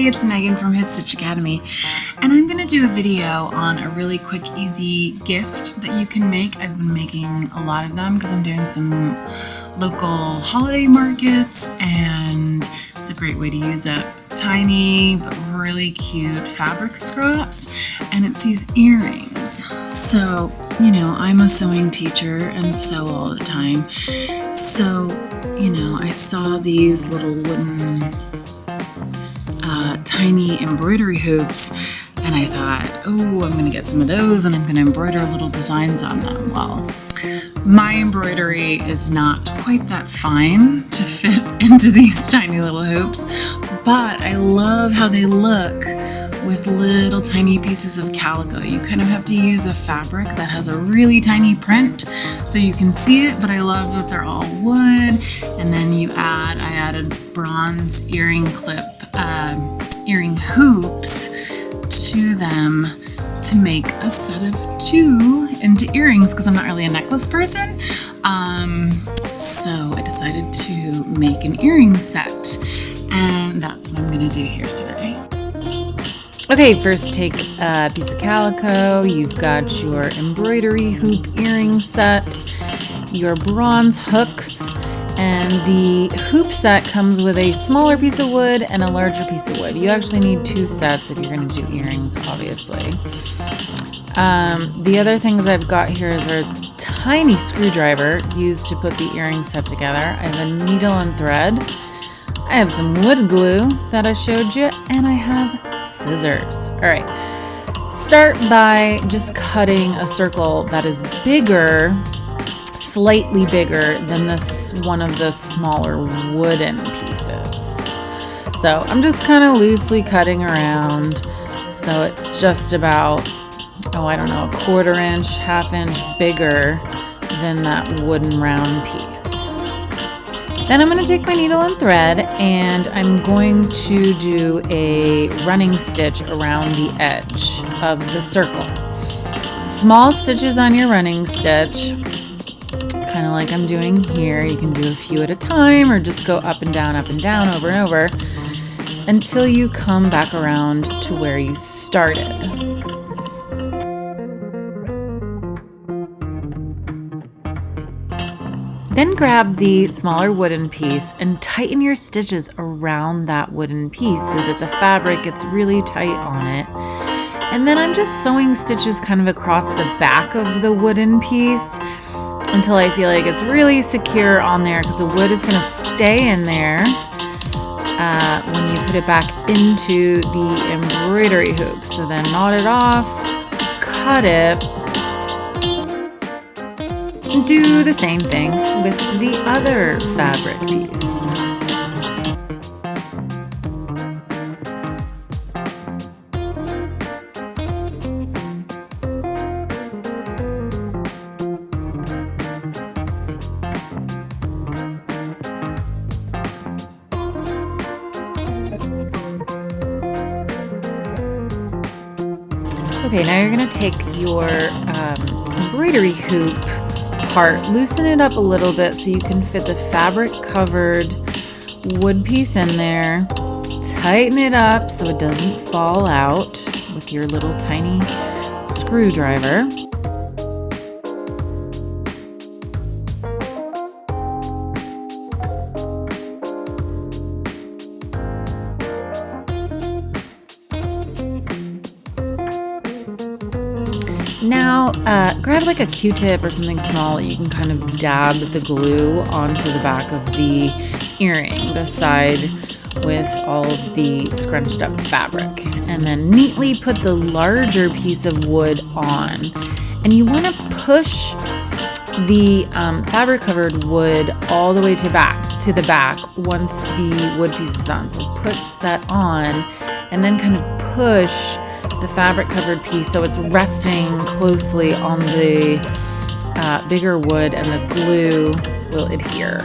Hey, it's Megan from Hipstitch Academy, and I'm going to do a video on a really quick, easy gift that you can make. I've been making a lot of them because I'm doing some local holiday markets, and it's a great way to use up tiny but really cute fabric scraps, and it's these earrings. So, I'm a sewing teacher and sew all the time, so, I saw these little wooden tiny embroidery hoops, and I thought, I'm going to get some of those and I'm going to embroider little designs on them. Well, my embroidery is not quite that fine to fit into these tiny little hoops, but I love how they look with little tiny pieces of calico. You kind of have to use a fabric that has a really tiny print so you can see it, but I love that they're all wood. And then I added bronze earring hoops to them to make a set of 2 into earrings because I'm not really a necklace person. So I decided to make an earring set, and that's what I'm going to do here today. Okay, first take a piece of calico. You've got your embroidery hoop earring set, your bronze hooks, and the hoop set comes with a smaller piece of wood and a larger piece of wood. You actually need 2 sets if you're going to do earrings, obviously. The other things I've got here is a tiny screwdriver used to put the earring set together. I have a needle and thread. I have some wood glue that I showed you, and I have scissors. All right, start by just cutting a circle that is bigger, slightly bigger than this one of the smaller wooden pieces. So I'm just kind of loosely cutting around. So it's just about, a 1/4 inch, 1/2 inch bigger than that wooden round piece. Then I'm going to take my needle and thread, and I'm going to do a running stitch around the edge of the circle. Small stitches on your running stitch, kind of like I'm doing here. You can do a few at a time or just go up and down, over and over until you come back around to where you started. Then grab the smaller wooden piece and tighten your stitches around that wooden piece so that the fabric gets really tight on it. And then I'm just sewing stitches kind of across the back of the wooden piece until I feel like it's really secure on there, because the wood is going to stay in there when you put it back into the embroidery hoop. So then knot it off, cut it. Do the same thing with the other fabric piece. Okay, now you're going to take your embroidery hoop part, loosen it up a little bit so you can fit the fabric covered wood piece in there. Tighten it up so it doesn't fall out with your little tiny screwdriver. Now, grab like a Q-tip or something small that you can kind of dab the glue onto the back of the earring, the side with all of the scrunched up fabric, and then neatly put the larger piece of wood on. And you want to push the fabric covered wood all the way to the back once the wood piece is on. So put that on and then kind of push the fabric covered piece so it's resting closely on the bigger wood, and the glue will adhere.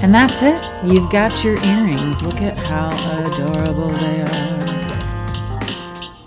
And that's it. You've got your earrings. Look at how adorable they are.